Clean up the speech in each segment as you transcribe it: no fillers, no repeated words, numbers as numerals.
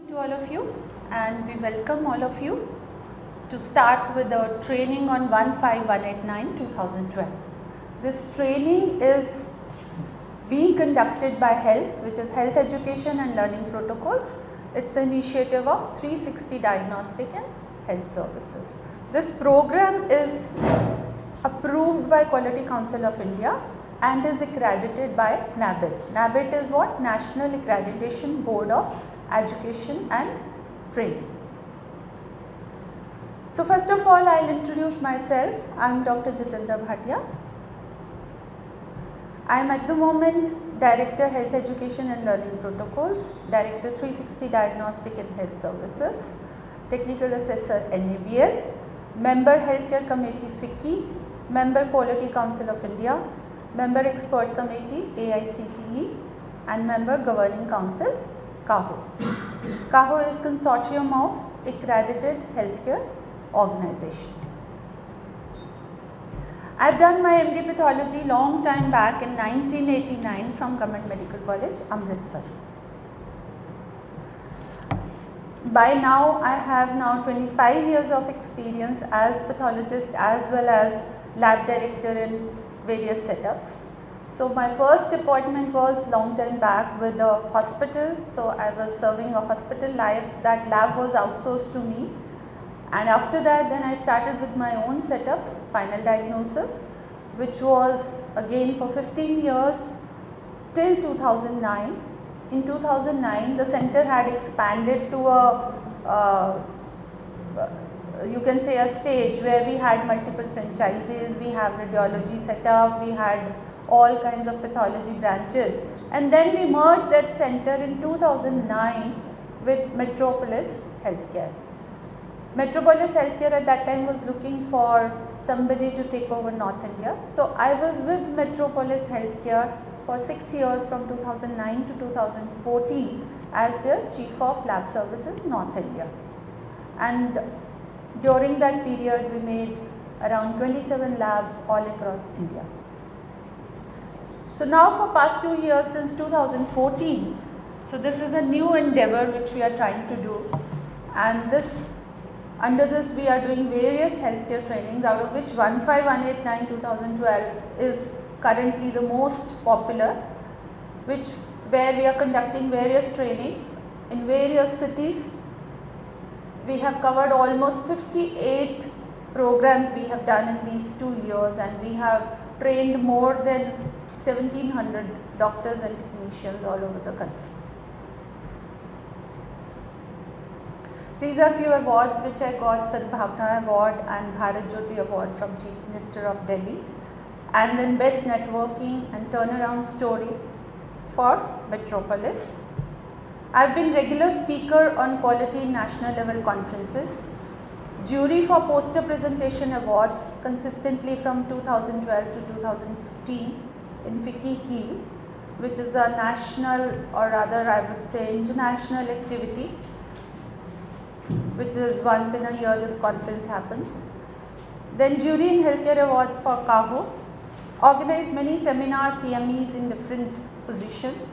To all of you, and we welcome all of you to start with the training on 15189-2012. This training is being conducted by HELP, which is Health Education and Learning Protocols. It's an initiative of 360 Diagnostic and Health Services. This program is approved by Quality Council of India and is accredited by NABIT. NABIT is what? National Accreditation Board of Education and Training. So first of all, I'll introduce myself. I'm Dr. JBhatia. I am at the moment Director Health Education and Learning Protocols, Director 360 Diagnostic and Health Services, Technical Assessor NABL, Member Healthcare Committee FICCI, Member Quality Council of India, Member Expert Committee AICTE, and Member Governing Council CAHO. CAHO is Consortium of Accredited Healthcare Organizations. I have done my MD Pathology long time back in 1989 from Government Medical College, Amritsar. By now, I have 25 years of experience as pathologist as well as lab director in various setups. So my first appointment was long time back with a hospital. So I was serving a hospital lab. That lab was outsourced to me. And after that, then I started with my own setup, Final Diagnosis, which was again for 15 years till 2009. In 2009, the center had expanded to a, you can say a stage where we had multiple franchises, we have radiology setup, we had all kinds of pathology branches, and then we merged that center in 2009 with Metropolis Healthcare. Metropolis Healthcare at that time was looking for somebody to take over North India. So I was with Metropolis Healthcare for 6 years from 2009 to 2014 as their Chief of Lab Services North India. And during that period we made around 27 labs all across India. So now for past 2 years since 2014, so this is a new endeavor which we are trying to do, and under this we are doing various healthcare trainings, out of which 15189-2012 is currently the most popular, where we are conducting various trainings in various cities. We have covered almost 58 programs we have done in these 2 years, and we have trained more than 1700 doctors and technicians all over the country. These are few awards which I got: Sadbhavna Award and Bharat Jyoti Award from Chief Minister of Delhi, and then Best Networking and Turnaround Story for Metropolis. I have been regular speaker on quality national level conferences, jury for poster presentation awards consistently from 2012 to 2015 in FICCI HEAL, which is a national, or rather I would say international activity, which is once in a year this conference happens. Then jury in healthcare awards for CAHO, organized many seminars, CMEs in different positions,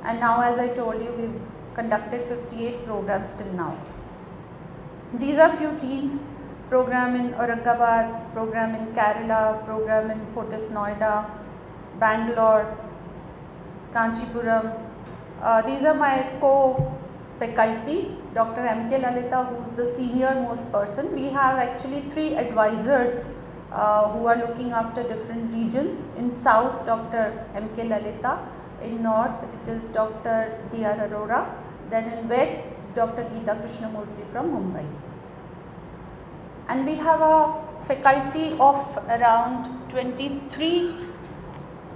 and now as I told you, we've conducted 58 programs till now. These are few teams: program in Aurangabad, program in Kerala, program in Fortis Noida, Bangalore, Kanchipuram. These are my co-faculty, Dr. M.K. Lalita, who is the senior most person. We have actually 3 advisors who are looking after different regions. In South, Dr. M.K. Lalita. In North, it is Dr. D.R. Arora. Then in West, Dr. Geeta Krishnamurthy from Mumbai. And we have a faculty of around 23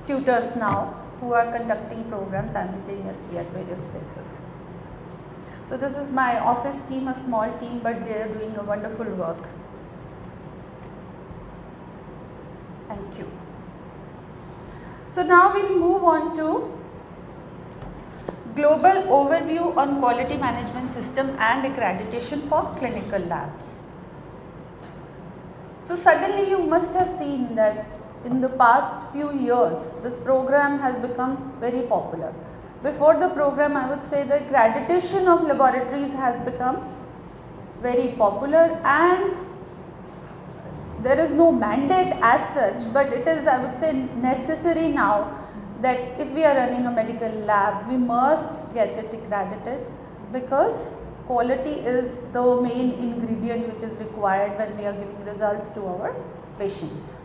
tutors now who are conducting programs simultaneously at various places. So this is my office team, a small team, but they are doing a wonderful work. Thank you. So now we will move on to global overview on quality management system and accreditation for clinical labs. So suddenly you must have seen that in the past few years this program has become very popular. before the program I would say the accreditation of laboratories has become very popular, and there is no mandate as such, but it is, I would say, necessary now that if we are running a medical lab, we must get it accredited, because quality is the main ingredient which is required when we are giving results to our patients.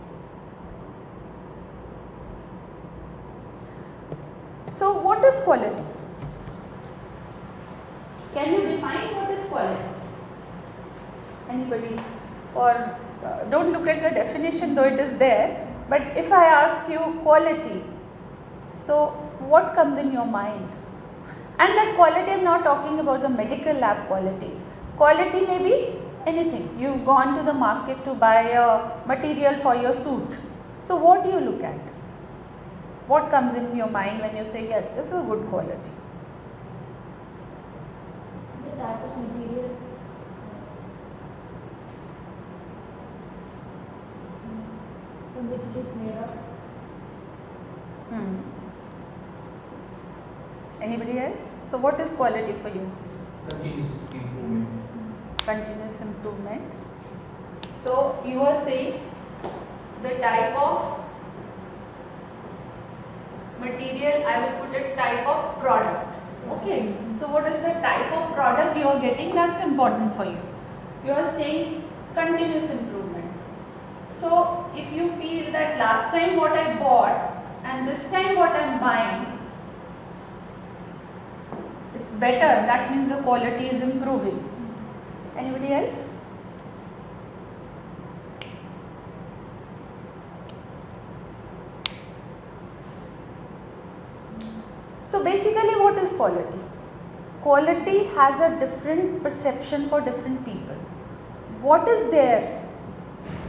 So what is quality? Can you define what is quality? Anybody? Or don't look at the definition though it is there, but if I ask you quality, so what comes in your mind? And that quality, I am not talking about the medical lab quality. Quality may be anything. You have gone to the market to buy a material for your suit. So what do you look at? What comes in your mind when you say yes, this is a good quality? The type of material from which it is made up. Anybody else? So what is quality for you? Continuous improvement. Continuous improvement. So you are saying the type of material, I will put it type of product. Okay. So what is the type of product you are getting? That's important for you. You are saying continuous improvement. So if you feel that last time what I bought and this time what I am buying, it's better, that means the quality is improving. Anybody else? So basically what is quality? Quality has a different perception for different people. What is there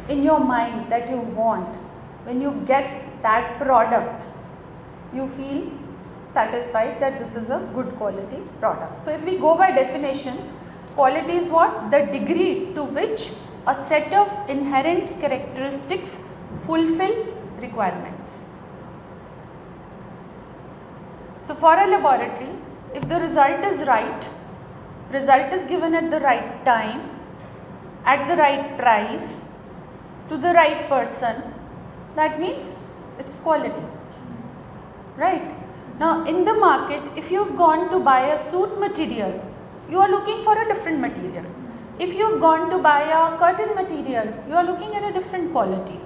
in your mind that you want? When you get that product, you feel satisfied that this is a good quality product. So if we go by definition, quality is what? The degree to which a set of inherent characteristics fulfill requirements. So for a laboratory, if the result is right, result is given at the right time, at the right price, to the right person, that means it's quality, right? Now in the market, if you have gone to buy a suit material, you are looking for a different material. If you have gone to buy a curtain material, you are looking at a different quality.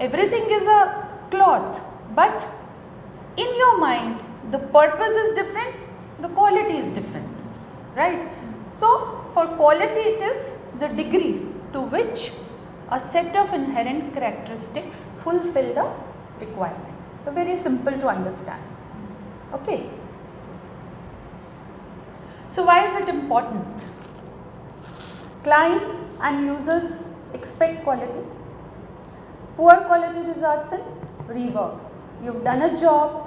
Everything is a cloth, but in your mind, the purpose is different, the quality is different, right? So for quality, it is the degree to which a set of inherent characteristics fulfill the requirement. So very simple to understand. Okay. So why is it important? Clients and users expect quality. Poor quality results in rework. You've done a job,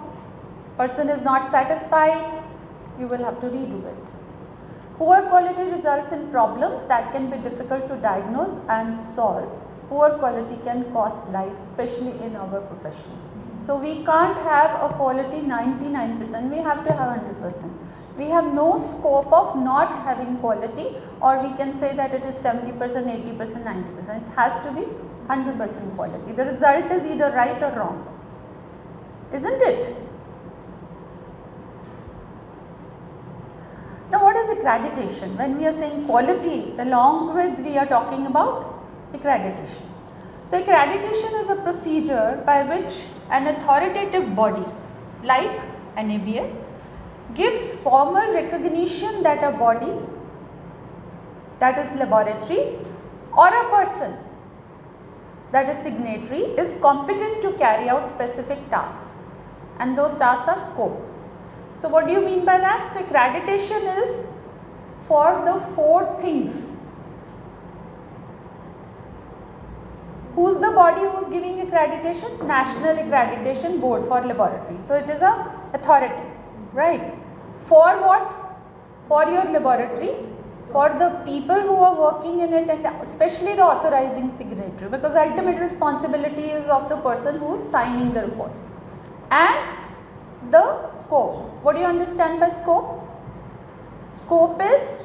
person is not satisfied, you will have to redo it. Poor quality results in problems that can be difficult to diagnose and solve. Poor quality can cost lives, especially in our profession. So we can't have a quality 99%, we have to have 100%. We have no scope of not having quality, or we can say that it is 70%, 80%, 90%. It has to be 100% quality. The result is either right or wrong, isn't it? Now what is accreditation? When we are saying quality, along with we are talking about accreditation. So accreditation is a procedure by which an authoritative body like NABL gives formal recognition that a body, that is laboratory, or a person, that is signatory, is competent to carry out specific tasks, and those tasks are scoped. So what do you mean by that? So accreditation is for the 4 things. Who's the body who is giving accreditation? National Accreditation Board for Laboratories. So it is a authority, right? For what? For your laboratory, for the people who are working in it, and especially the authorizing signatory, because ultimate responsibility is of the person who is signing the reports. And the scope. What do you understand by scope? Scope is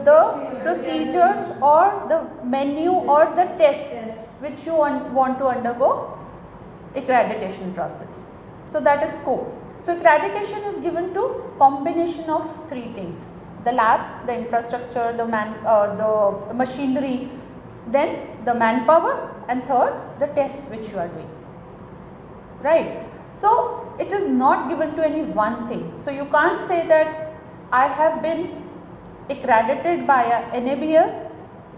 the procedures or the menu or the tests which you want to undergo accreditation process. So that is scope. So accreditation is given to combination of three things: the lab, the infrastructure, the machinery, then the manpower, and third, the tests which you are doing. Right. So it is not given to any one thing. So you can't say that I have been accredited by a NABL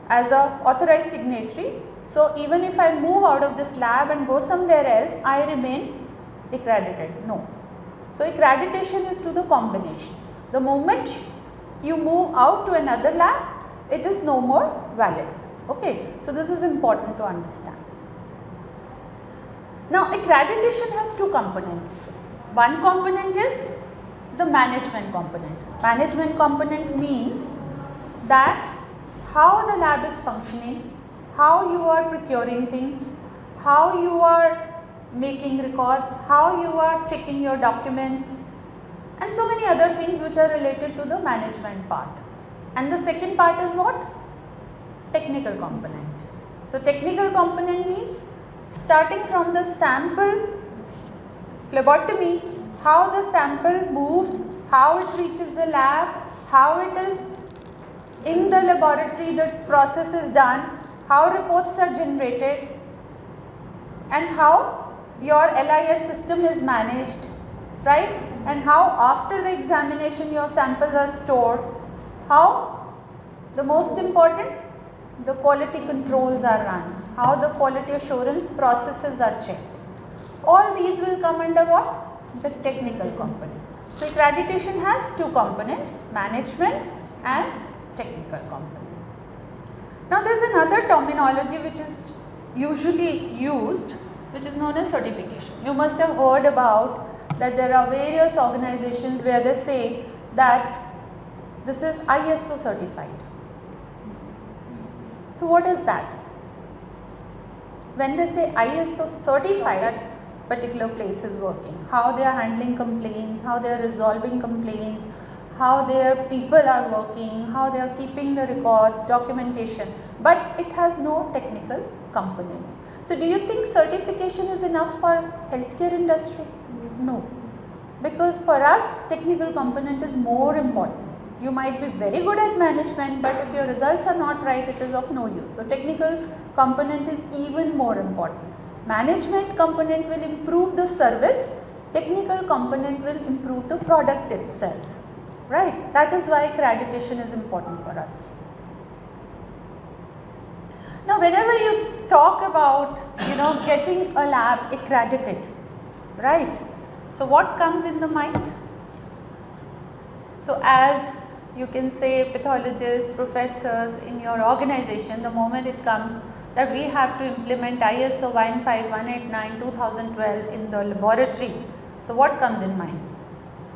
as a authorized signatory. So even if I move out of this lab and go somewhere else, I remain accredited. No. So accreditation is to the combination. The moment you move out to another lab, it is no more valid. Okay. So this is important to understand. Now accreditation has two components. One component is the management component. Management component means that how the lab is functioning, how you are procuring things, how you are making records, how you are checking your documents, and so many other things which are related to the management part. And the second part is what? Technical component. So technical component means starting from the sample phlebotomy, how the sample moves, how it reaches the lab, how it is in the laboratory, the process is done, how reports are generated, and how your LIS system is managed, right? And how after the examination your samples are stored, how the most important, the quality controls are run, how the quality assurance processes are checked. All these will come under what? The technical component. So accreditation has two components, management and technical component. Now there is another terminology which is usually used, which is known as certification. You must have heard about that there are various organizations where they say that this is ISO certified. So what is that? When they say ISO certified, that particular place is working, how they are handling complaints, how they are resolving complaints, how their people are working, how they are keeping the records, documentation, but it has no technical component. So do you think certification is enough for healthcare industry? No, because for us technical component is more important. You might be very good at management, but if your results are not right, it is of no use. So technical component is even more important. Management component will improve the service, technical component will improve the product itself, right? That is why accreditation is important for us. Now whenever you talk about, getting a lab accredited, right? So what comes in the mind? So as you can say pathologists, professors in your organization, the moment it comes that we have to implement ISO 15189/2012 in the laboratory. So what comes in mind?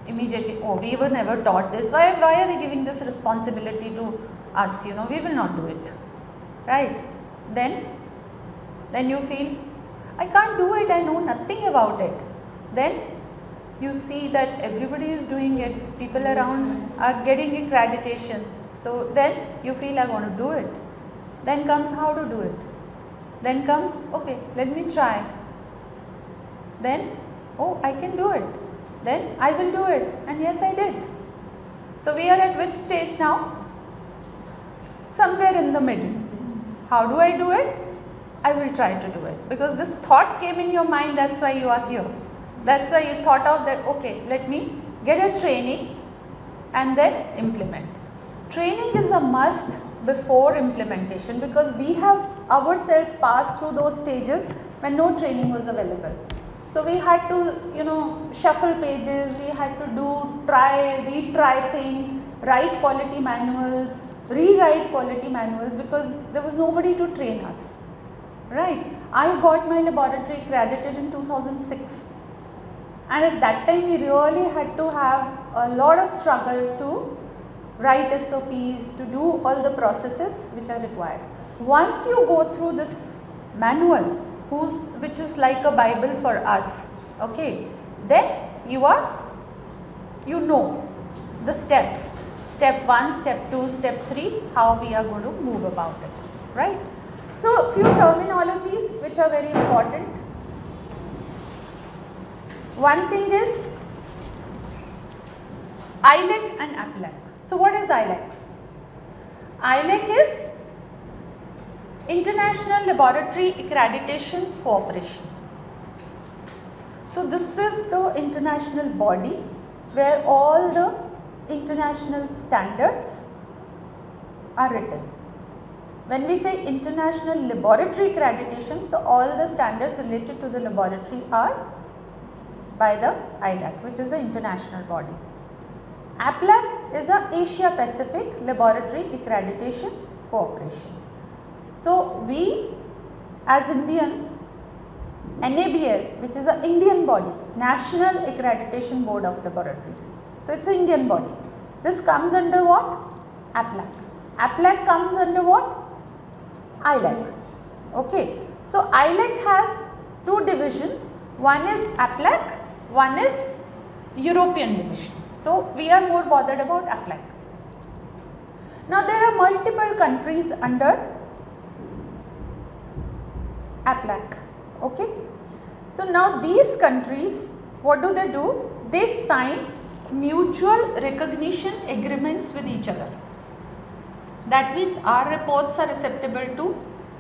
Immediately, oh, we were never taught this. Why are they giving this responsibility to us? We will not do it, right? Then you feel, I can't do it, I know nothing about it. Then you see that everybody is doing it, people around are getting accreditation. So then you feel, I want to do it. Then comes how to do it. Then comes, okay, let me try. Then, oh, I can do it. Then I will do it. And yes, I did. So we are at which stage now? Somewhere in the middle. How do I do it? I will try to do it. Because this thought came in your mind, that's why you are here. That's why you thought of that, okay, let me get a training and then implement. Training is a must before implementation, because we have ourselves passed through those stages when no training was available. So we had to, shuffle pages, we had to retry things, write quality manuals, rewrite quality manuals, because there was nobody to train us, right? I got my laboratory accredited in 2006. And at that time we really had to have a lot of struggle to write SOPs, to do all the processes which are required. Once you go through this manual, which is like a Bible for us, okay, then you know the steps, step 1, step 2, step 3, how we are going to move about it, right. So, few terminologies which are very important. One thing is ILAC and APLAC. So, what is ILAC? ILAC is International Laboratory Accreditation Cooperation. So, this is the international body where all the international standards are written. When we say International Laboratory Accreditation, so all the standards related to the laboratory are by the ILAC, which is an international body. APLAC is a Asia Pacific Laboratory Accreditation Cooperation. So, we as Indians, NABL, which is an Indian body, National Accreditation Board of Laboratories. So, it is an Indian body. This comes under what? APLAC. APLAC comes under what? ILAC. Okay. So, ILAC has two divisions. One is APLAC, one is European division. So, we are more bothered about APLAC. Now, there are multiple countries under APLAC. Okay. So, now these countries, what do? They sign mutual recognition agreements with each other. That means our reports are acceptable to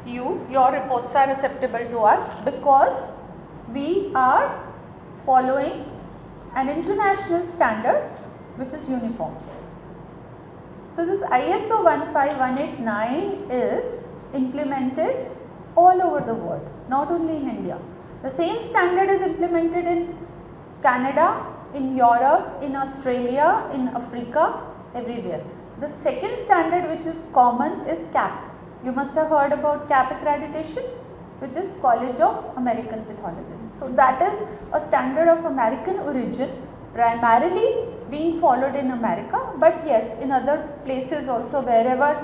you, your reports are acceptable to us, because we are following an international standard which is uniform. So, this ISO 15189 is implemented all over the world, not only in India. The same standard is implemented in Canada, in Europe, in Australia, in Africa, everywhere. The second standard which is common is CAP. You must have heard about CAP accreditation, which is College of American Pathologists. So, that is a standard of American origin, primarily being followed in America, but yes, in other places also wherever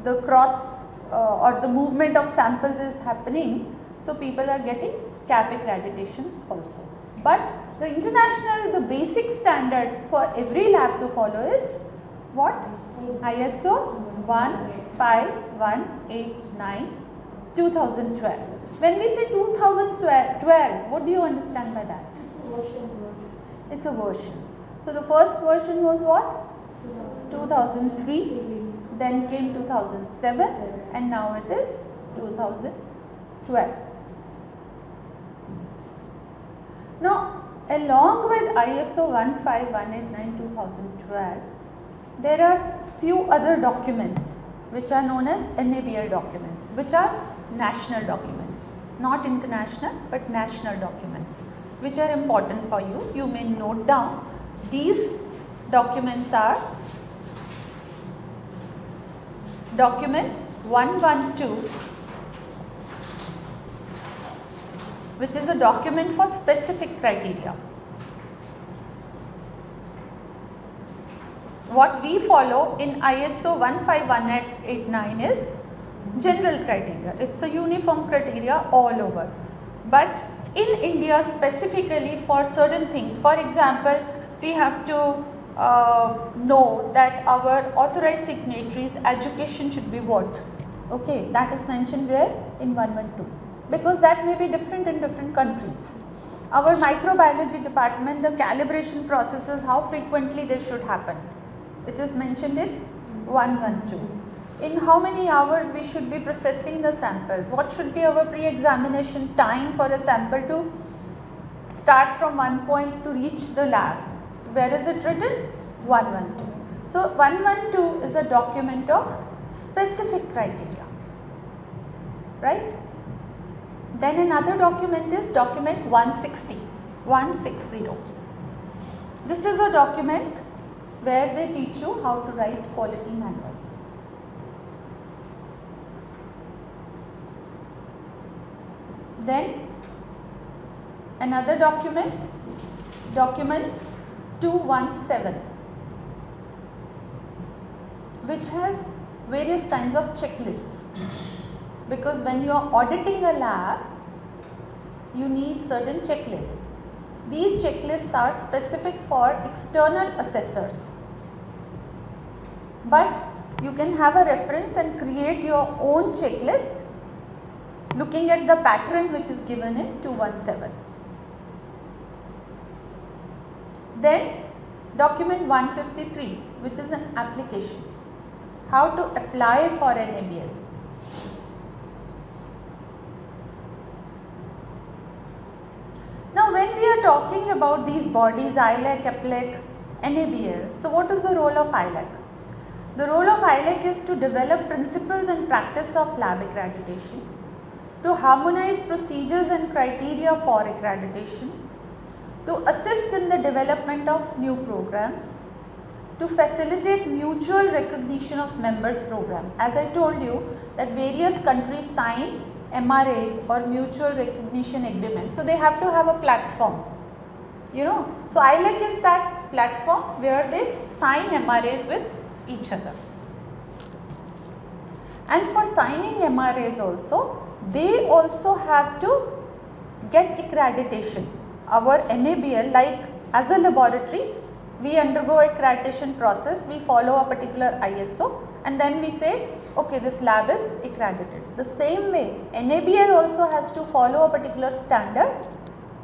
the cross or the movement of samples is happening. So, people are getting CAP accreditations also. But the international, the basic standard for every lab to follow is what? ISO 15189 2012. When we say 2012, what do you understand by that? It's a version. So, the first version was what? 2003, then came 2007, and now it is 2012. Now, along with ISO 15189 2012, there are few other documents which are known as NABL documents, which are national documents, not international but national documents, which are important for you. You may note down. These documents are document 112, which is a document for specific criteria. What we follow in ISO 15189 is general criteria. It's a uniform criteria all over. But in India specifically for certain things, for example, we have to know that our authorized signatories education should be what? Okay, that is mentioned where? In 112. Because that may be different in different countries. Our microbiology department, the calibration processes, how frequently they should happen. It is mentioned in 112. In how many hours we should be processing the samples, what should be our pre-examination time for a sample to start from one point to reach the lab. Where is it written? 112. So, 112 is a document of specific criteria, right. Then another document is document 160. This is a document where they teach you how to write quality manual. Then another document, document 217, which has various kinds of checklists, because when you are auditing a lab, you need certain checklists. these checklists are specific for external assessors, but you can have a reference and create your own checklist looking at the pattern which is given in 217. Then document 153, which is an application, how to apply for an NABL. Now when we are talking about these bodies, ILAC, APLEC, NABL, so what is the role of ILAC? The role of ILAC is to develop principles and practice of lab accreditation, to harmonize procedures and criteria for accreditation, to assist in the development of new programs, to facilitate mutual recognition of members program. As I told you that various countries sign MRAs or mutual recognition agreements, so they have to have a platform, you know. So ILAC is that platform where they sign MRAs with each other. And for signing MRAs also, they also have to get accreditation. Our NABL, like as a laboratory, we undergo accreditation process, we follow a particular ISO and then we say, okay, this lab is accredited. The same way, NABL also has to follow a particular standard.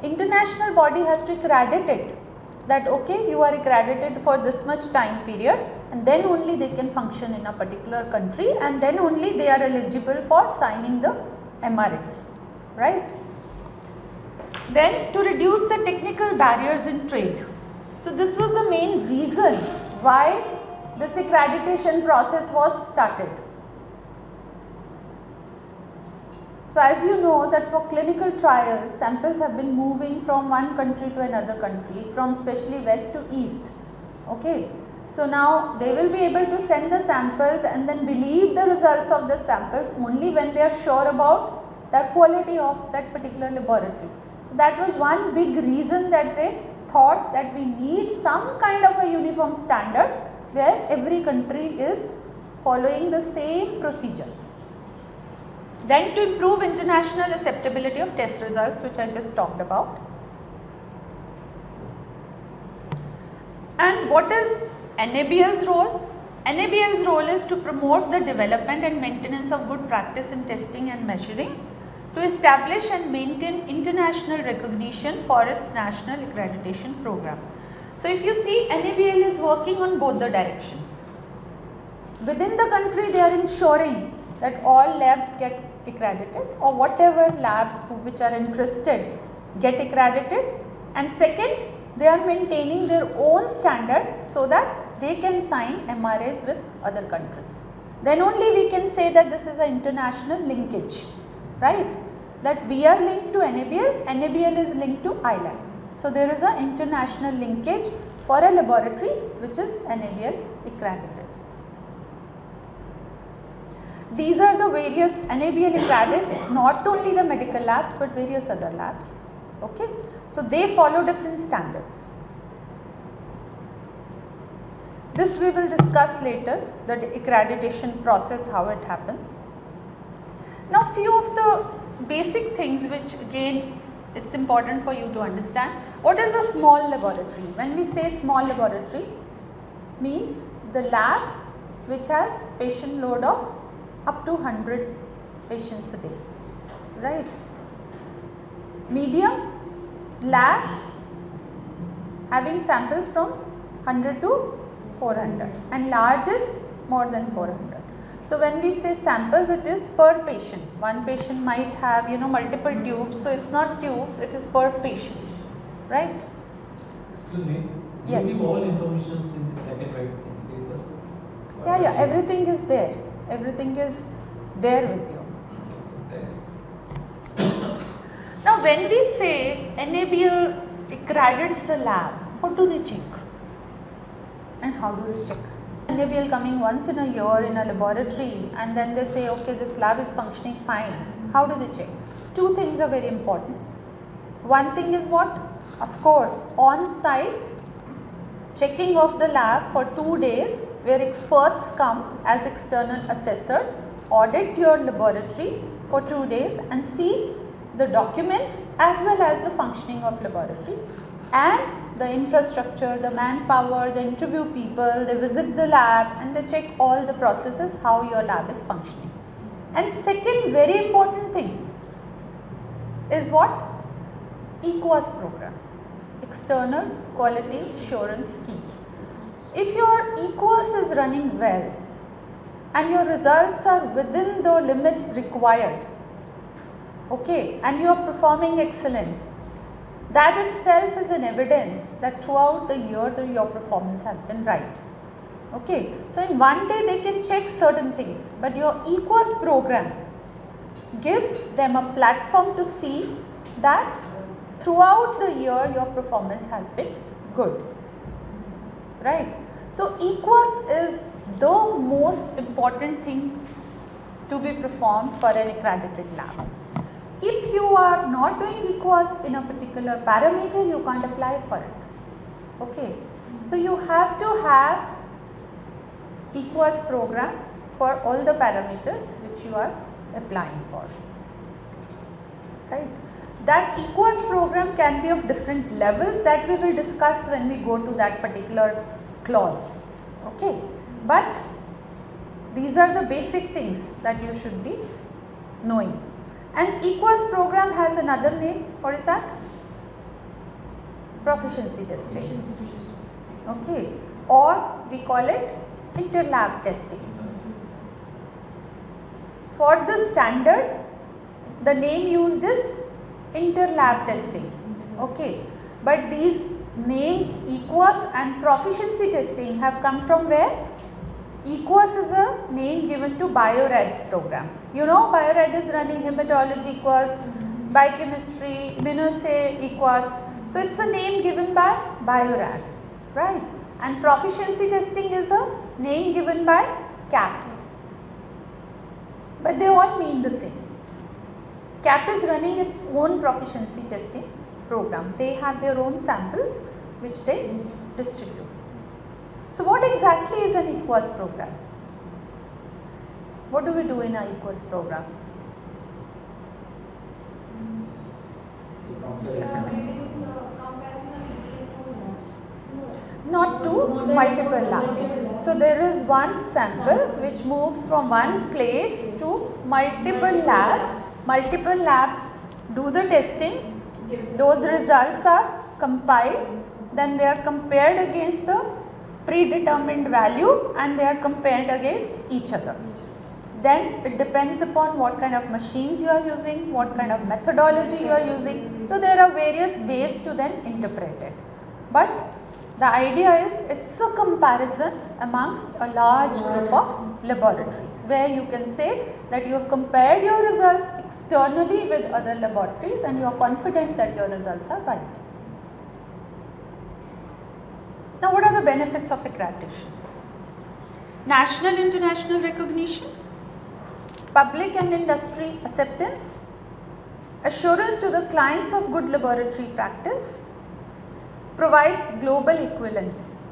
International body has to accredit it, that okay, you are accredited for this much time period, and then only they can function in a particular country, and then only they are eligible for signing the MRS, right? Then to reduce the technical barriers in trade. So this was the main reason why this accreditation process was started. So as you know that for clinical trials, samples have been moving from one country to another country, from especially west to east, okay. So now they will be able to send the samples and then believe the results of the samples only when they are sure about the quality of that particular laboratory. So that was one big reason that they thought that we need some kind of a uniform standard where every country is following the same procedures. Then to improve international acceptability of test results, which I just talked about. And what is NABL's role? NABL's role is to promote the development and maintenance of good practice in testing and measuring, to establish and maintain international recognition for its national accreditation program. So if you see, NABL is working on both the directions. Within the country, they are ensuring that all labs get accredited, or whatever labs which are interested get accredited, and second, they are maintaining their own standard so that they can sign MRAs with other countries. Then only we can say that this is an international linkage, right? That we are linked to NABL, NABL is linked to ILAC. So there is an international linkage for a laboratory which is NABL accredited. These are the various NABL accredits, not only the medical labs but various other labs, okay. So they follow different standards. This we will discuss later, the accreditation process, how it happens. Now few of the basic things which again it's important for you to understand. What is a small laboratory? When we say small laboratory, means the lab which has patient load of up to 100 patients a day, right? Medium lab having samples from 100 to 400, and large is more than 400. So when we say samples, it is per patient. One patient might have, you know, multiple tubes, so it's not tubes, it is per patient, right? Excuse me. Yes. You give all information in the packet, right? In the papers? Yeah, everything is there. Everything is there with you. Okay. Now when we say NABL accredits a lab, what do they check? And how do they check? NABL coming once in a year in a laboratory, and then they say, okay, this lab is functioning fine. How do they check? Two things are very important. One thing is what? Of course, on site checking of the lab for 2 days, where experts come as external assessors, audit your laboratory for 2 days and see the documents as well as the functioning of laboratory, and the infrastructure, the manpower, they interview people, they visit the lab and they check all the processes, how your lab is functioning. And second very important thing is what? EQUAS program, External Quality Assurance Scheme. If your EQUAS is running well and your results are within the limits required, okay, and you are performing excellent, that itself is an evidence that throughout the year your performance has been right. Okay, so in one day they can check certain things, but your EQUAS program gives them a platform to see that throughout the year your performance has been good, right. So EQUAS is the most important thing to be performed for an accredited lab. If you are not doing EQUAS in a particular parameter, you can't apply for it. Okay, so you have to have EQUAS program for all the parameters which you are applying for, right. That EQUAS program can be of different levels, that we will discuss when we go to that particular clause, okay. But these are the basic things that you should be knowing. And EQUAS program has another name. What is that? Proficiency testing. Okay. Or we call it interlab testing. For the standard, the name used is interlab testing. Okay. But these names EQUAS and proficiency testing have come from where? EQUAS is a name given to Biorad's program. You know, Biorad is running hematology EQUAS, biochemistry, immunoassay EQUAS. So it's a name given by Biorad, right? And proficiency testing is a name given by CAP. But they all mean the same. CAP is running its own proficiency testing program. They have their own samples which they distribute. So what exactly is an EQUAS program? What do we do in our EQUAS program? Not to multiple labs. So there is one sample which moves from one place to multiple labs. Multiple labs do the testing. Those results are compiled. Then they are compared against the predetermined value and they are compared against each other. Then it depends upon what kind of machines you are using, what kind of methodology you are using. So there are various ways to then interpret it. But the idea is it's a comparison amongst a large group of laboratories where you can say that you have compared your results externally with other laboratories and you are confident that your results are right. Now, what are the benefits of accreditation? National international recognition, public and industry acceptance, assurance to the clients of good laboratory practice, provides global equivalence.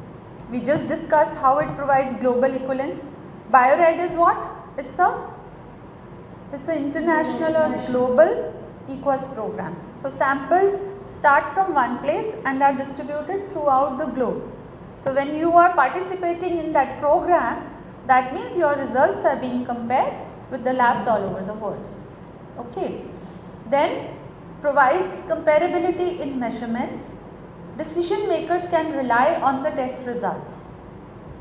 We just discussed how it provides global equivalence. Biorad is what? It's an international or global EQUAS program. So samples start from one place and are distributed throughout the globe. So when you are participating in that program, that means your results are being compared with the labs all over the world. Okay. Then provides comparability in measurements. Decision makers can rely on the test results.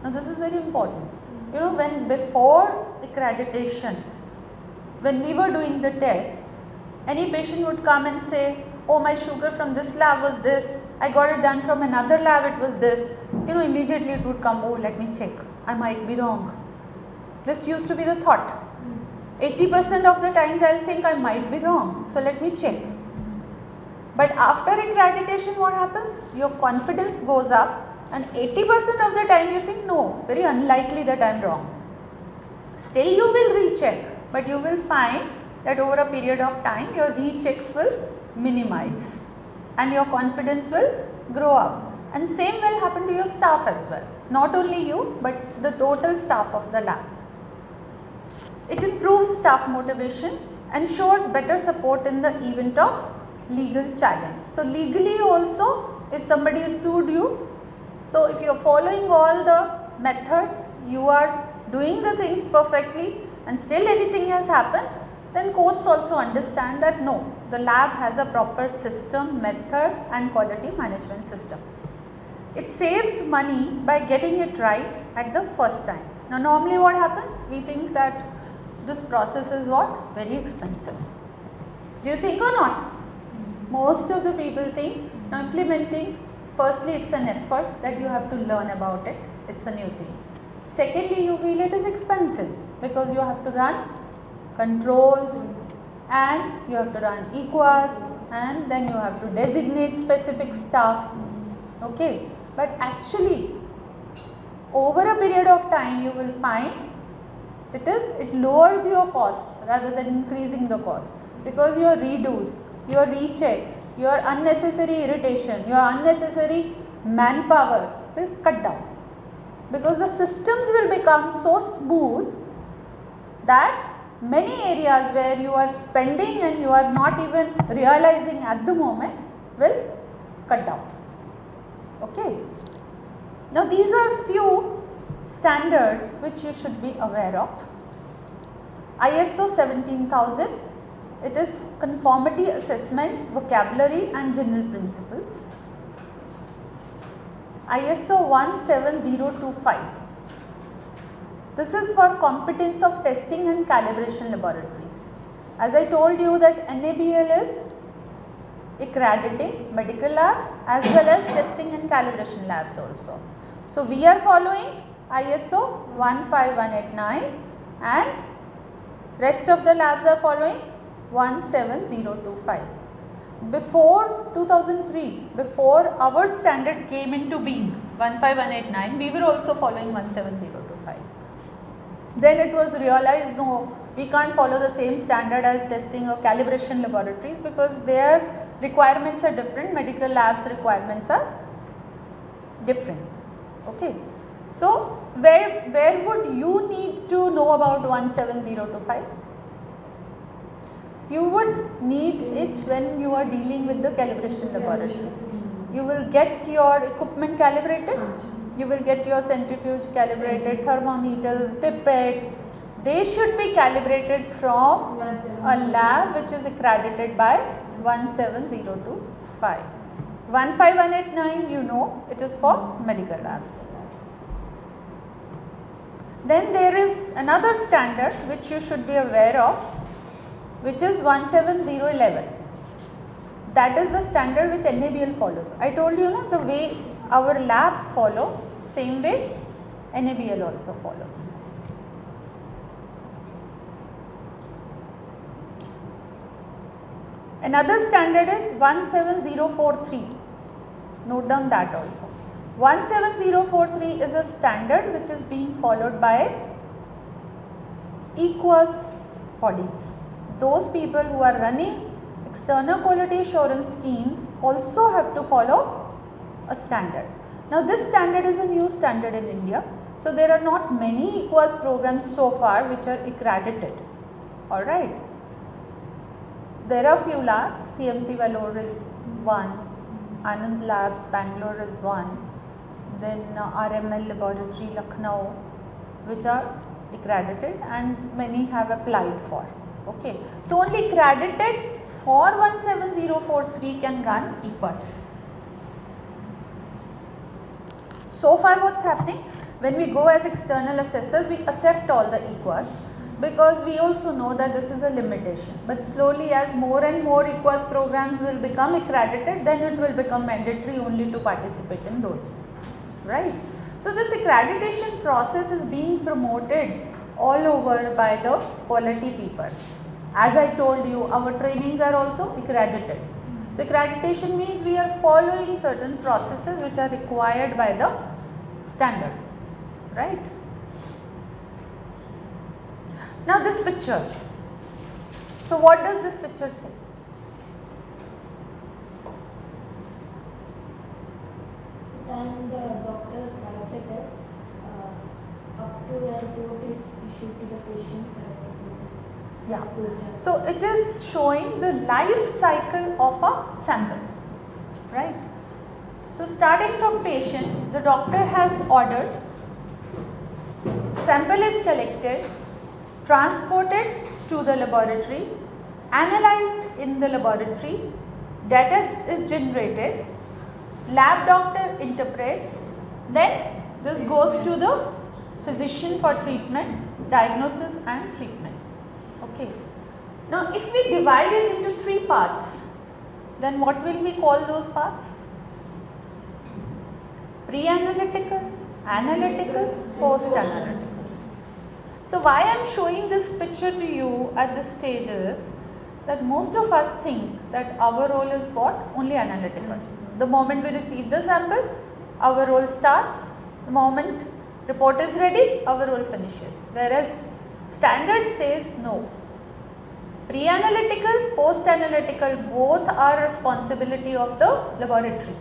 Now this is very important. You know, when before accreditation, when we were doing the test, any patient would come and say, oh, my sugar from this lab was this, I got it done from another lab, it was this. You know, immediately it would come, oh, let me check, I might be wrong. This used to be the thought. 80% of the times I will think I might be wrong, so let me check. But after accreditation, what happens? Your confidence goes up and 80% of the time you think, no, very unlikely that I am wrong. Still you will recheck, but you will find that over a period of time your rechecks will minimize and your confidence will grow up. And same will happen to your staff as well. Not only you, but the total staff of the lab. It improves staff motivation ensures better support in the event of legal challenge. So legally also, if somebody is sued you, so if you are following all the methods, you are doing the things perfectly and still anything has happened, then courts also understand that no, the lab has a proper system, method and quality management system. It saves money by getting it right at the first time. Now normally what happens? We think that this process is what? Very expensive. Do you think or not? Most of the people think, now implementing, firstly it's an effort that you have to learn about it, it's a new thing. Secondly, you feel it is expensive because you have to run controls and you have to run EQUAS and then you have to designate specific staff, okay. But actually over a period of time you will find it lowers your costs rather than increasing the cost, because your redos, your rechecks, your unnecessary irritation, your unnecessary manpower will cut down, because the systems will become so smooth that many areas where you are spending and you are not even realizing at the moment will cut down. Okay. Now these are few standards which you should be aware of. ISO 17000, it is conformity assessment, vocabulary and general principles. ISO 17025, this is for competence of testing and calibration laboratories. As I told you that NABL is accrediting medical labs as well as testing and calibration labs also. So we are following ISO 15189 and rest of the labs are following 17025. Before 2003, before our standard came into being 15189, we were also following 17025. Then it was realized, no, we can't follow the same standard as testing or calibration laboratories because their requirements are different, medical labs requirements are different. Okay. So where would you need to know about 17025? You would need it when you are dealing with the calibration laboratories. You will get your equipment calibrated, you will get your centrifuge calibrated, thermometers, pipettes. They should be calibrated from a lab which is accredited by 17025. 15189, you know, it is for medical labs. Then there is another standard which you should be aware of, which is 17011. That is the standard which NABL follows. I told you the way our labs follow, same way NABL also follows. Another standard is 17043. Note down that also. 17043 is a standard which is being followed by EQUAS bodies. Those people who are running external quality assurance schemes also have to follow a standard. Now this standard is a new standard in India. So there are not many EQUAS programs so far which are accredited. Alright. There are few labs, CMC Vellore is one, Anand Labs Bangalore is one, then RML Laboratory Lucknow, which are accredited and many have applied for. Okay. So only accredited for 17043 can run EQUAS. So far what's happening? When we go as external assessors, we accept all the EQUAS because we also know that this is a limitation. But slowly as more and more EQUAS programs will become accredited, then it will become mandatory only to participate in those. Right. So this accreditation process is being promoted all over by the quality people. As I told you, our trainings are also accredited. So accreditation means we are following certain processes which are required by the standard, right? Now this picture. So what does this picture say? And the doctor writes a test up to a report is issued to the patient. Yeah. So it is showing the life cycle of a sample, right? So starting from patient, the doctor has ordered, sample is collected, transported to the laboratory, analyzed in the laboratory, data is generated, lab doctor interprets, then this goes to the physician for treatment, diagnosis and treatment. Okay. Now if we divide it into 3 parts, then what will we call those parts? Pre-analytical, analytical, post-analytical. So why I am showing this picture to you at this stage is that most of us think that our role is what? Only analytical. The moment we receive the sample, our role starts. The moment report is ready, our role finishes. Whereas standard says no. Pre-analytical, post-analytical, both are responsibility of the laboratory.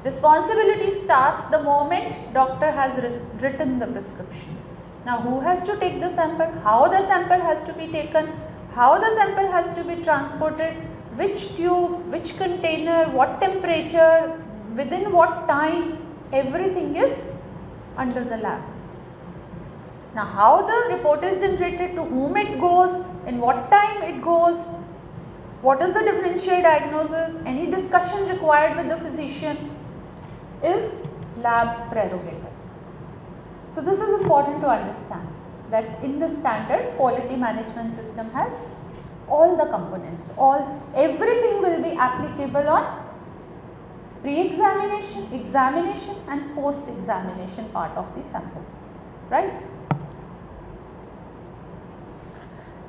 Responsibility starts the moment doctor has written the prescription. Now who has to take the sample, how the sample has to be taken, how the sample has to be transported, which tube, which container, what temperature, within what time, everything is under the lab. Now how the report is generated, to whom it goes, in what time it goes, what is the differential diagnosis, any discussion required with the physician is lab's prerogative. So this is important to understand that in the standard quality management system has all the components, everything will be applicable on pre-examination, examination and post-examination part of the sample, right?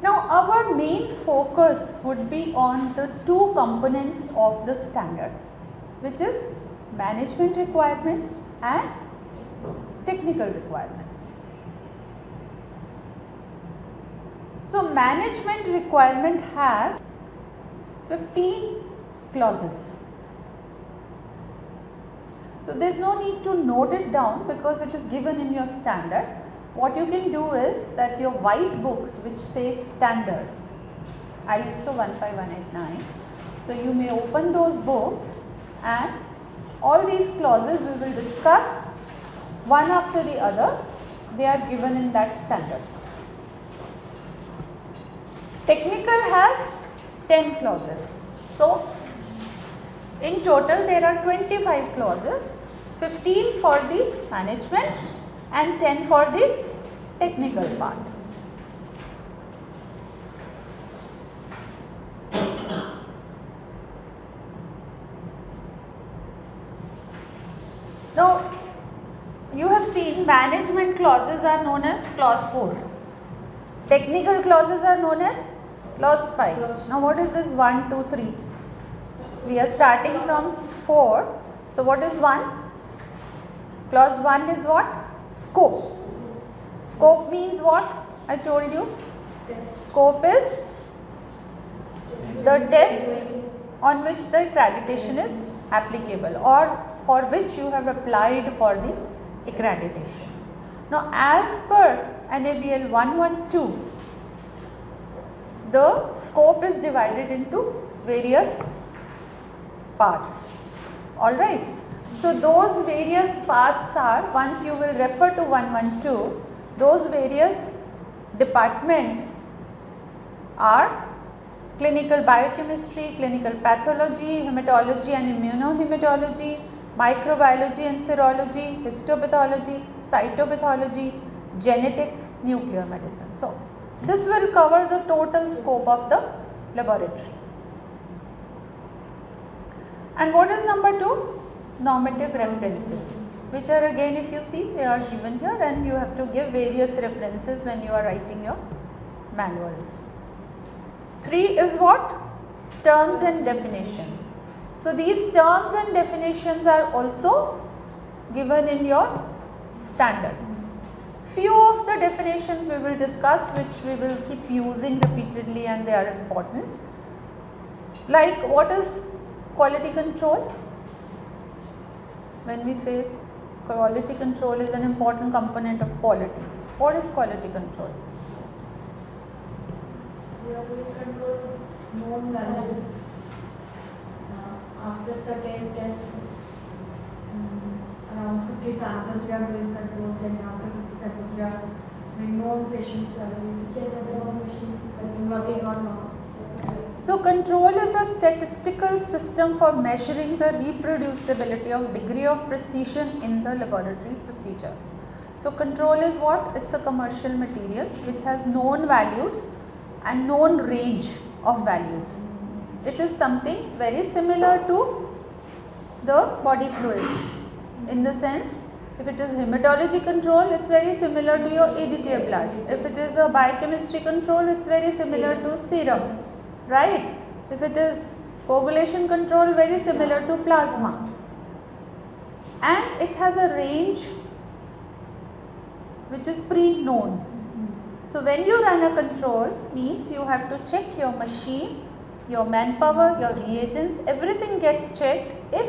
Now our main focus would be on the 2 components of the standard, which is management requirements and technical requirements. So management requirement has 15 clauses. So there is no need to note it down because it is given in your standard. What you can do is that your white books which says standard, ISO 15189, so you may open those books and all these clauses we will discuss one after the other. They are given in that standard. Technical has 10 clauses. So in total there are 25 clauses, 15 for the management and 10 for the technical part. Now you have seen management clauses are known as clause 4. Technical clauses are known as clause 5. Now what is this 1, 2, 3? We are starting from 4. So what is 1? Clause 1 is what? Scope. Scope means what? I told you. Scope is the test on which the accreditation is applicable or for which you have applied for the accreditation. Now as per NABL 112, the scope is divided into various parts. Alright. So those various parts are, once you will refer to 112, those various departments are clinical biochemistry, clinical pathology, hematology and immunohematology, microbiology and serology, histopathology, cytopathology, genetics, nuclear medicine. So this will cover the total scope of the laboratory. And what is number 2? Normative references, which are again, if you see, they are given here and you have to give various references when you are writing your manuals. 3 is what? Terms and definition. So these terms and definitions are also given in your standard. Few of the definitions we will discuss, which we will keep using repeatedly and they are important. Like what is quality control? When we say quality control is an important component of quality, what is quality control? we control known values. After certain test, around 50 samples we are doing control. Then after 50 samples we are doing known patients value. Check whether all machines are working or not. So control is a statistical system for measuring the reproducibility of degree of precision in the laboratory procedure. So control is what? It's a commercial material which has known values and known range of values. It is something very similar to the body fluids, in the sense, if it is hematology control, it's very similar to your EDTA blood. If it is a biochemistry control, it's very similar to serum, right? If it is coagulation control, very similar to plasma. And it has a range which is pre-known. So when you run a control, means you have to check your machine, your manpower, your reagents, everything gets checked if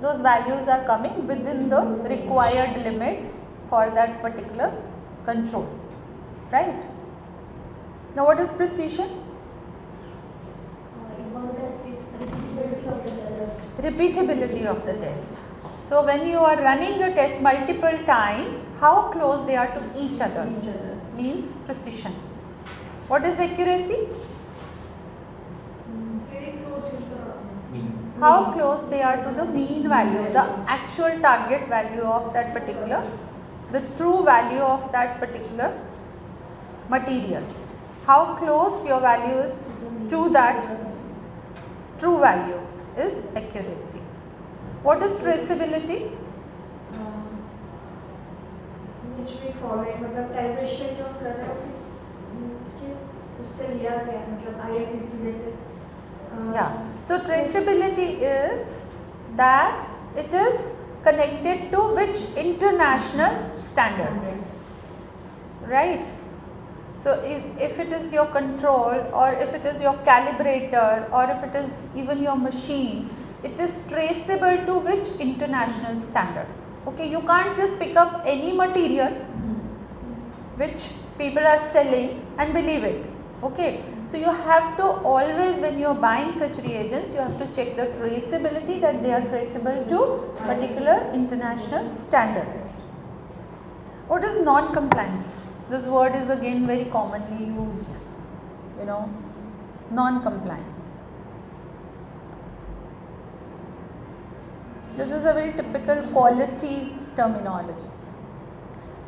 those values are coming within the required limits for that particular control, right? Now what is precision? One test is repeatability of the test. Repeatability of the test. So when you are running a test multiple times, how close they are to each other means precision. What is accuracy? Very close to the How close they are to the mean value, the actual target value of that particular, the true value of that particular material. How close your value is to that true value is accuracy. What is traceability? which we follow, मतलब calibration जो कर रहे हो किस उससे लिया गया, मतलब ISCC जैसे. Yeah. So traceability is that it is connected to which international standards, right? So if it is your control, or if it is your calibrator, or if it is even your machine, it is traceable to which international standard. Okay, you can't just pick up any material which people are selling and believe it. Okay, so you have to always, when you are buying such reagents, you have to check the traceability, that they are traceable to particular international standards. What is non-compliance? This word is again very commonly used, non-compliance. This is a very typical quality terminology.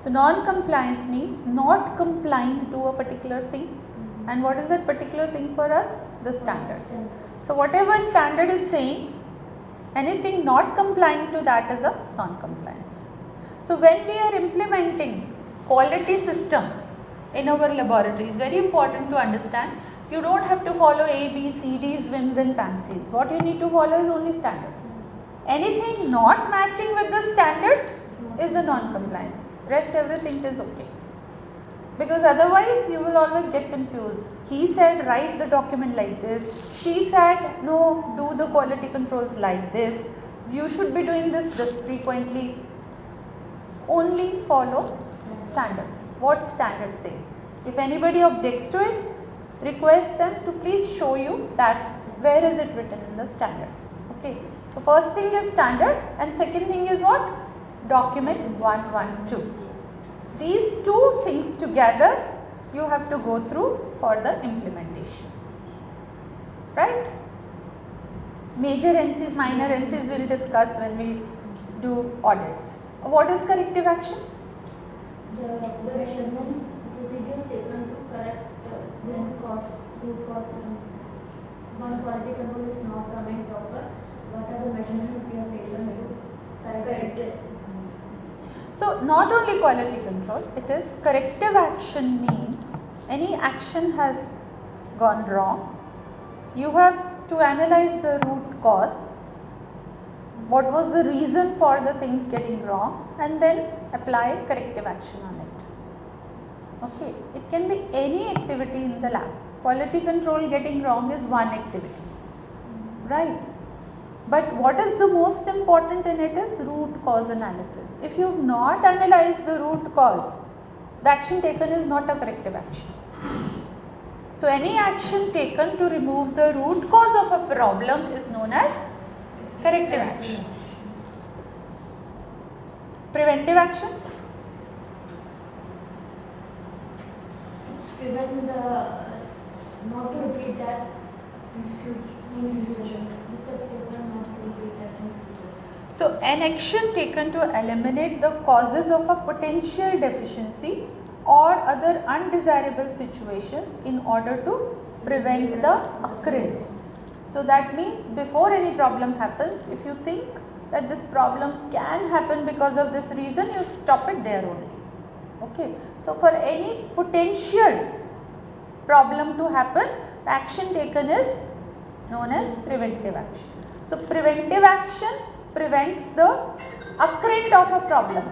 So non-compliance means not complying to a particular thing. And what is that particular thing for us? The standard. So whatever standard is saying, anything not complying to that is a non-compliance. So when we are implementing quality system in our laboratory, it's very important to understand, you don't have to follow A, B, C, D's, whims and fancies. What you need to follow is only standard. Anything not matching with the standard is a non-compliance. Rest everything is okay. Because otherwise you will always get confused. He said write the document like this. She said no, do the quality controls like this. You should be doing this frequently. Only follow standard. What standard says. If anybody objects to it, request them to please show you that where is it written in the standard. Okay. So first thing is standard, and second thing is what? Document 112. These two things together you have to go through for the implementation, right? Major NCs, minor NCs we will discuss when we do audits. What is corrective action? The measurements, procedures taken to correct when root cause one quality control is not coming proper. What are the measurements we have taken to correct it? So not only quality control, it is corrective action means any action has gone wrong. You have to analyze the root cause, what was the reason for the things getting wrong, and then apply corrective action on it. Okay, it can be any activity in the lab. Quality control getting wrong is one activity, right? But what is the most important in it is root cause analysis. If you have not analyzed the root cause, the action taken is not a corrective action. So any action taken to remove the root cause of a problem is known as corrective action. Preventive action? Prevent the not to repeat that in future. The steps taken not to repeat that in future. So an action taken to eliminate the causes of a potential deficiency or other undesirable situations in order to prevent the occurrence. So that means before any problem happens, if you think that this problem can happen because of this reason, you stop it there only. Okay. So for any potential problem to happen, the action taken is known as preventive action. So preventive action prevents the occurrence of a problem.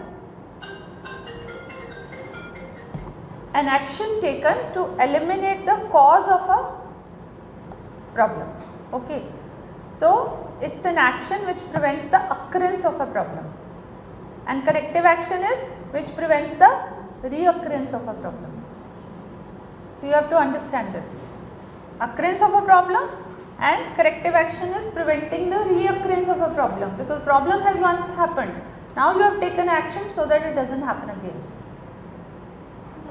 An action taken to eliminate the cause of a problem. Okay. So it's an action which prevents the occurrence of a problem, and corrective action is which prevents the reoccurrence of a problem. So you have to understand this. Occurrence of a problem and corrective action is preventing the reoccurrence of a problem, because problem has once happened. Now you have taken action so that it doesn't happen again.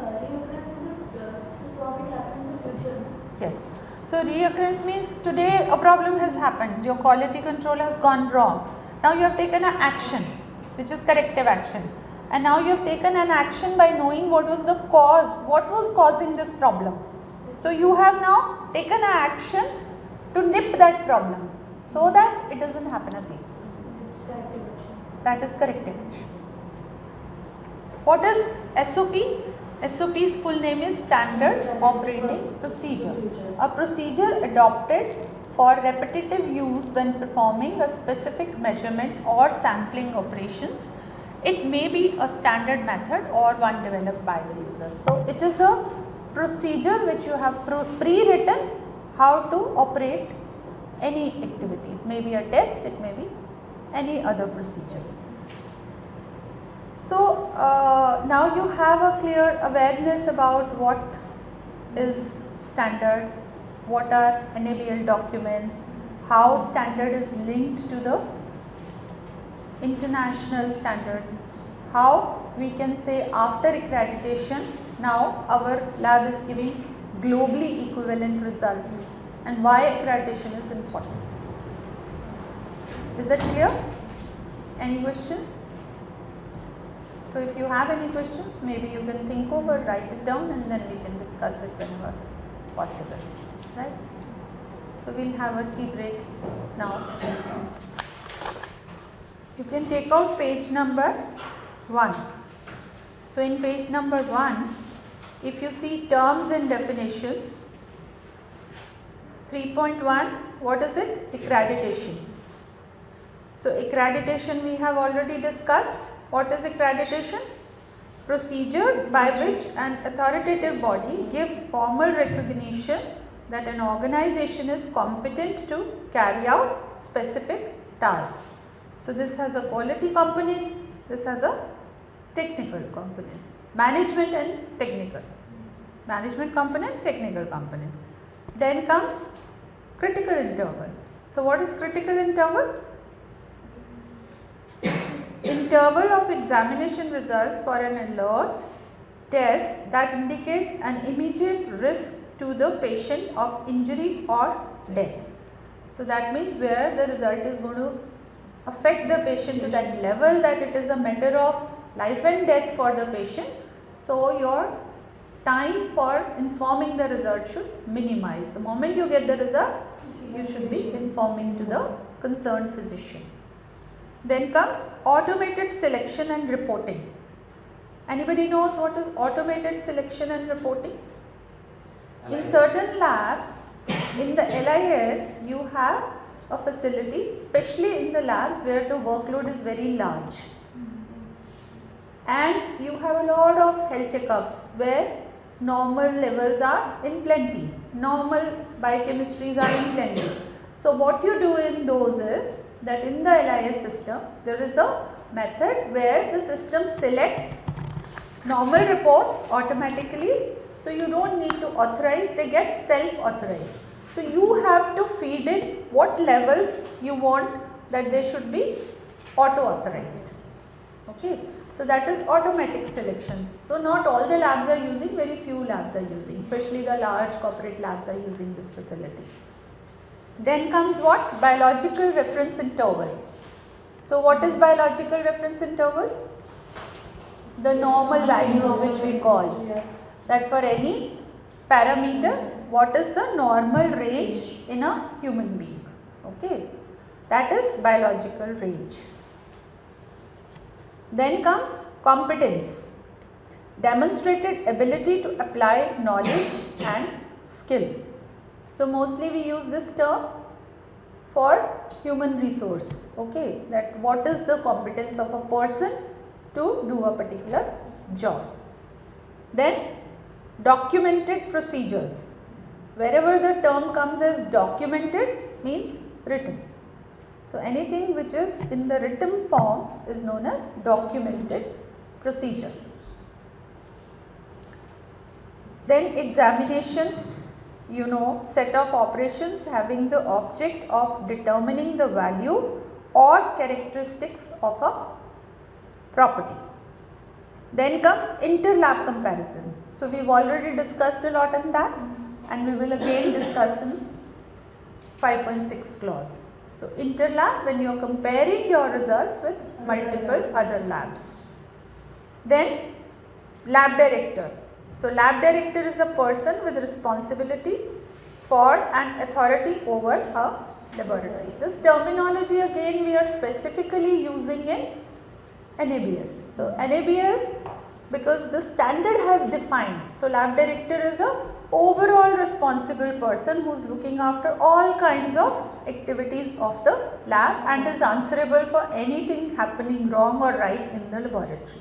Reoccurrence to stop it happening in the future. Yes. So reoccurrence means today a problem has happened, your quality control has gone wrong. Now you have taken an action which is corrective action, and now you have taken an action by knowing what was the cause, what was causing this problem. So you have now taken an action to nip that problem so that it doesn't happen again. It's corrective action. That is corrective action. What is SOP? SOP's full name is Standard Operating Procedure. A procedure adopted for repetitive use when performing a specific measurement or sampling operations. It may be a standard method or one developed by the user. So it is a procedure which you have pre-written how to operate any activity. It may be a test, it may be any other procedure. So now you have a clear awareness about what is standard, what are NABL documents, how standard is linked to the international standards, how we can say after accreditation now our lab is giving globally equivalent results, and why accreditation is important. Is that clear? Any questions? So if you have any questions, maybe you can think over, write it down, and then we can discuss it whenever possible, right? So we'll have a tea break now. You can take out page number 1. So in page number 1, if you see terms and definitions, 3.1, what is it? Accreditation. So accreditation we have already discussed. What is accreditation? Procedure by which an authoritative body gives formal recognition that an organization is competent to carry out specific tasks. So this has a quality component, this has a technical component, management and technical. Management component, technical component. Then comes critical interval. So what is critical interval? Interval of examination results for an alert test that indicates an immediate risk to the patient of injury or death. So that means where the result is going to affect the patient to that level that it is a matter of life and death for the patient. So your time for informing the result should minimize. The moment you get the result, you should be informing to the concerned physician. Then comes automated selection and reporting. Anybody knows what is automated selection and reporting? In certain labs, in the LIS, you have a facility, especially in the labs where the workload is very large. And you have a lot of health checkups where normal levels are in plenty, normal biochemistries are in plenty. So what you do in those is that in the LIS system, there is a method where the system selects normal reports automatically So you don't need to authorize, they get self-authorized. So you have to feed in what levels you want that they should be auto-authorized. Okay. So that is automatic selection. So not all the labs are using, very few labs are using, especially the large corporate labs are using this facility. Then comes what? Biological reference interval. So what is biological reference interval? The normal values which we call. That for any parameter, what is the normal range in a human being? Okay. That is biological range. Then comes competence, demonstrated ability to apply knowledge and skill. So mostly we use this term for human resource, okay, that what is the competence of a person to do a particular job. Then documented procedures, wherever the term comes as documented means written. So anything which is in the written form is known as documented procedure. Then examination, you know, set of operations having the object of determining the value or characteristics of a property. Then comes inter-lab comparison. So we have already discussed a lot on that and we will again discuss in 5.6 clause. So inter-lab, when you are comparing your results with multiple other labs. Then lab director. So lab director is a person with responsibility for and authority over a laboratory. This terminology again we are specifically using in NABL. So NABL, because the standard has defined. So lab director is a overall responsible person who is looking after all kinds of activities of the lab and is answerable for anything happening wrong or right in the laboratory.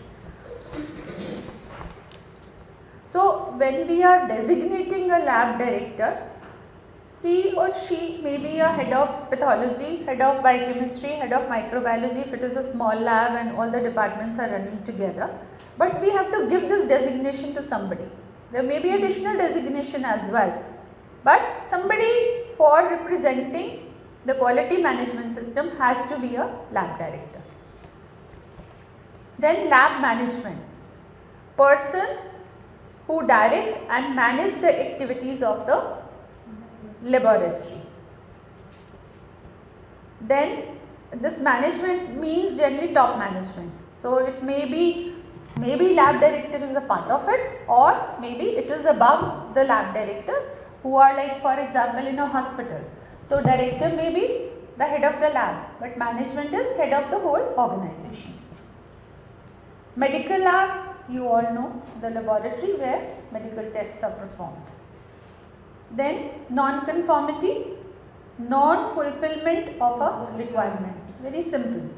So when we are designating a lab director, he or she may be a head of pathology, head of biochemistry, head of microbiology if it is a small lab and all the departments are running together. But we have to give this designation to somebody. There may be additional designation as well, but somebody for representing the quality management system has to be a lab director. Then lab management, person who direct and manage the activities of the laboratory. Then this management means generally top management. So it maybe lab director is a part of it, or maybe it is above the lab director who are like, for example, in a hospital. So director may be the head of the lab, but management is head of the whole organization. Medical lab, you all know, the laboratory where medical tests are performed. Then non-conformity, non-fulfillment of a requirement. Very simple.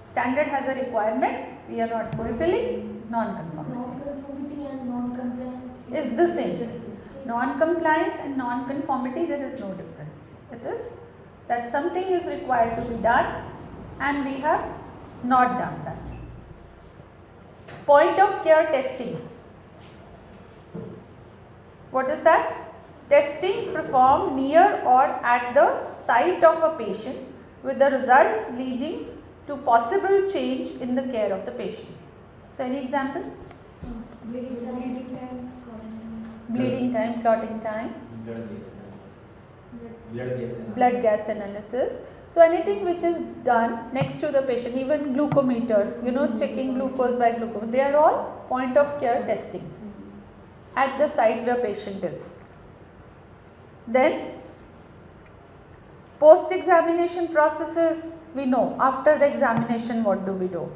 Standard has a requirement, we are not fulfilling, non-conformity. Non-conformity and non-compliance Is the same. Non-compliance and non-conformity, there is no difference. It is that something is required to be done and we have not done that. Point of care testing. What is that? Testing performed near or at the site of a patient with the result leading to possible change in the care of the patient. So any example? bleeding time, Bleeding time, clotting time, blood gas analysis. So anything which is done next to the patient, even glucometer, you know, checking glucose by glucose, they are all point of care testing at the site where patient is. Then post-examination processes, we know after the examination what do we do.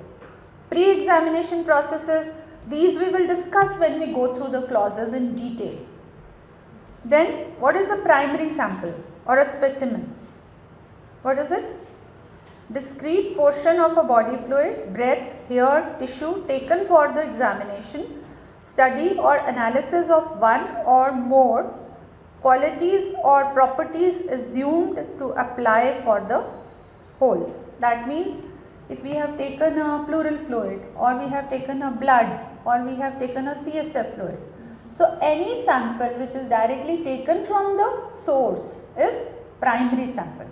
Pre-examination processes, these we will discuss when we go through the clauses in detail. Then what is a primary sample or a specimen? What is it? Discrete portion of a body fluid, breath, hair, tissue taken for the examination, study or analysis of one or more qualities or properties assumed to apply for the whole. That means if we have taken a pleural fluid or we have taken a blood or we have taken a CSF fluid, So any sample which is directly taken from the source is primary sample.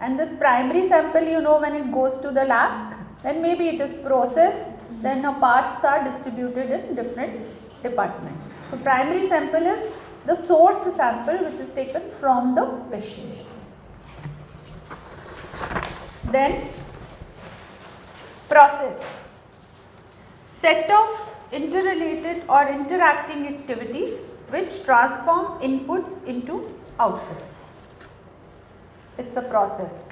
And this primary sample, you know, when it goes to the lab, then maybe it is processed, then parts are distributed in different departments. So primary sample is the source sample which is taken from the patient. Then process. Set of interrelated or interacting activities which transform inputs into outputs. It's a process.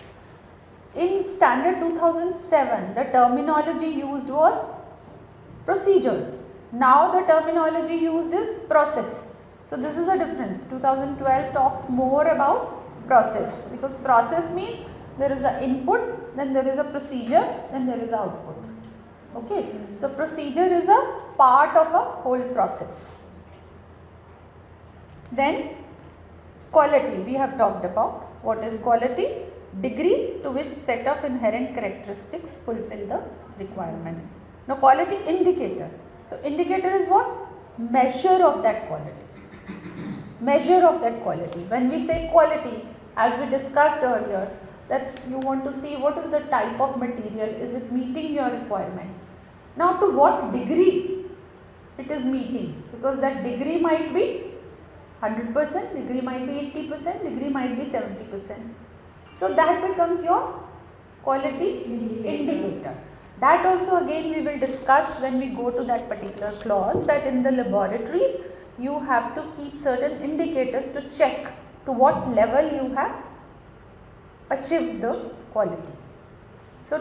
In standard 2007, the terminology used was procedures. Now the terminology used is process. So this is a difference. 2012 talks more about process, because process means there is an input, then there is a procedure, then there is an output. Okay. So procedure is a part of a whole process. Then quality we have talked about. What is quality? Degree to which set of inherent characteristics fulfill the requirement. Now quality indicator. So indicator is what? Measure of that quality. Measure of that quality. When we say quality, as we discussed earlier, that you want to see what is the type of material, is it meeting your requirement. Now to what degree it is meeting, because that degree might be 100%, degree might be 80%, degree might be 70%. So that becomes your quality indicator. That also again we will discuss when we go to that particular clause, that in the laboratories you have to keep certain indicators to check to what level you have achieved the quality. So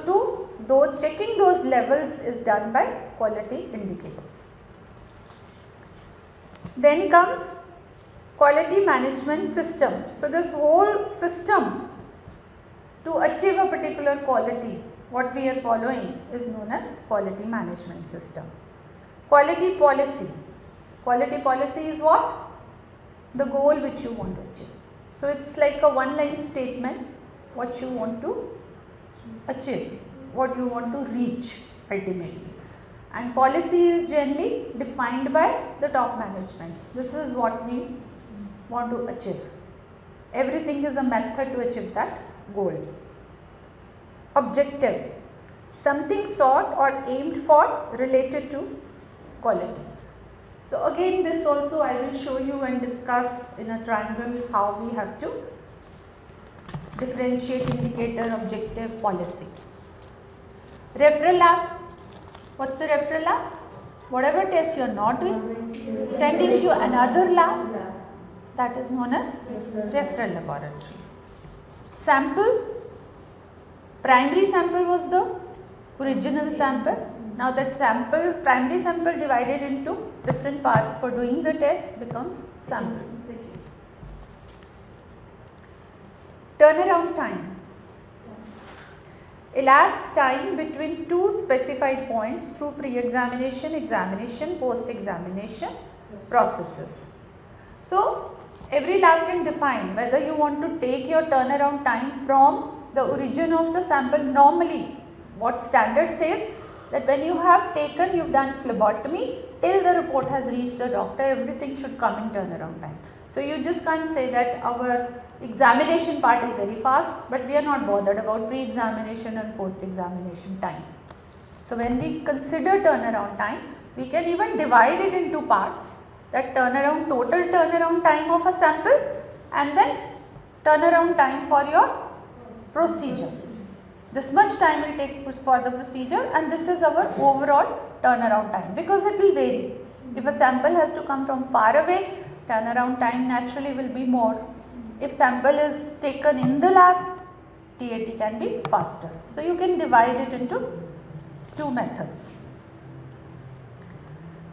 though checking those levels is done by quality indicators. Then comes quality management system. So this whole system to achieve a particular quality, what we are following is known as quality management system. Quality policy. Quality policy is what? The goal which you want to achieve. So it's like a one-line statement, what you want to achieve, what you want to reach ultimately. And policy is generally defined by the top management. This is what we want to achieve. Everything is a method to achieve that goal. Objective. Something sought or aimed for related to quality. So again this also I will show you and discuss in a triangle how we have to differentiate indicator, objective, policy. Referral lab. What's the referral lab? Whatever test you are not doing, sending to another lab, that is known as referral laboratory. Sample. Primary sample was the original sample. Now that sample, primary sample divided into different parts for doing the test becomes sample. Turnaround time. Elapsed time between two specified points through pre-examination, examination, post-examination processes. So every lab can define whether you want to take your turnaround time from the origin of the sample. Normally what standard says that when you have taken, you have done phlebotomy, till the report has reached the doctor, everything should come in turnaround time. So you just can't say that our examination part is very fast, but we are not bothered about pre-examination and post-examination time. So when we consider turnaround time, we can even divide it into parts, that total turnaround time of a sample, and then turnaround time for your procedure. This much time will take for the procedure, and this is our overall turnaround time, because it will vary. If a sample has to come from far away, turnaround time naturally will be more. If sample is taken in the lab, TAT can be faster. So you can divide it into two methods.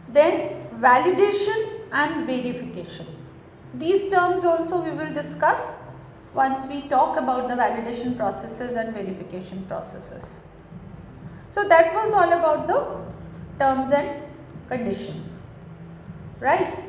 Then validation and verification. These terms also we will discuss once we talk about the validation processes and verification processes. So that was all about the terms and conditions, right?